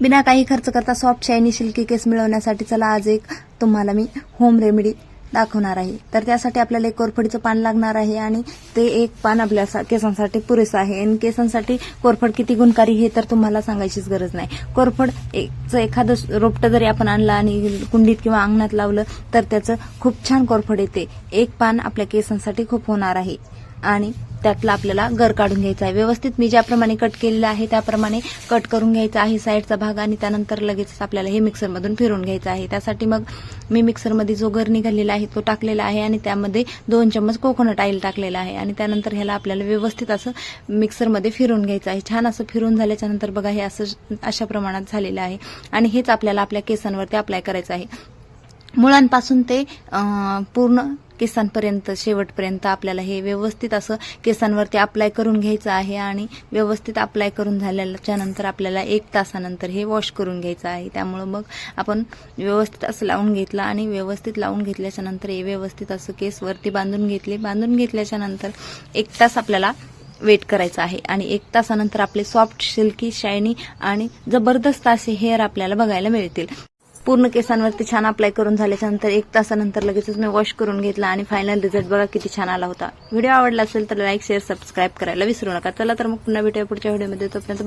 बिना काही खर्च करता सॉफ्ट शायनी सिल्की केस मिळवण्यासाठी चला आज एक तुम्हाला मी होम रेमेडी दाखवणार आहे। तर त्यासाठी आपल्याला एक कोरफडीचं पान लागणार आहे आणि ते एक पान आपल्या केसांसाठी पुरेसं आहे। आणि केसांसाठी कोरफड किती गुणकारी हे तर तुम्हाला सांगायचीच गरज नाही। कोरफड एखादं रोपटं जरी आपण आणलं आणि कुंडीत किंवा अंगणात लावलं तर त्याचं खूप छान कोरफड येते। एक पान आपल्या केसांसाठी खूप होणार आहे आणि त्यातला आपल्याला गर काढून घ्यायचा आहे। व्यवस्थित मी ज्याप्रमाणे कट केलेला आहे त्याप्रमाणे कट करून घ्यायचा आहे साईडचा भाग आणि त्यानंतर लगेच आपल्याला हे मिक्सरमधून फिरवून घ्यायचं आहे। त्यासाठी मग मी मिक्सरमध्ये जो गर निघालेला आहे तो टाकलेला आहे आणि त्यामध्ये 2 चम्मच कोकोनट ऑइल टाकलेला आहे आणि त्यानंतर ह्याला आपल्याला व्यवस्थित असं मिक्सरमध्ये फिरवून घ्यायचं आहे। छान असं फिरवून झाल्याच्या नंतर बघा हे असं अशा प्रमाणात झालेलं आहे आणि हेच आपल्याला आपल्या केसांवरती अप्लाय करायचं आहे। मुळांपासून ते पूर्ण केसांपर्यंत शेवटपर्यंत आपल्याला हे व्यवस्थित असं केसांवरती अप्लाय करून घ्यायचं आहे आणि व्यवस्थित अप्लाय करून झाल्याच्या नंतर आपल्याला 1 तासानंतर हे वॉश करून घ्यायचं आहे। त्यामुळे मग आपण व्यवस्थित असं लावून घेतलं आणि व्यवस्थित लावून घेतल्याच्या नंतर हे व्यवस्थित असं केस वरती बांधून घेतले। बांधून घेतल्याच्या नंतर 1 तास आपल्याला वेट करायचं आहे आणि 1 तासानंतर आपले सॉफ्ट सिल्की शायनी आणि जबरदस्त असे हेअर आपल्याला बघायला मिळतील। पूर्ण केसांवरती छान अप्लाय करून झाल्याच्या नंतर 1 तासानंतर लगेचच मी वॉश करून घेतला आणि फायनल रिझल्ट बघा किती छान आला होता। व्हिडिओ आवडला असेल तर लाईक शेअर सबस्क्राईब करायला विसरू नका। चला तर मग पुन्हा भेटूया पुढच्या व्हिडिओमध्ये। तोपर्यंत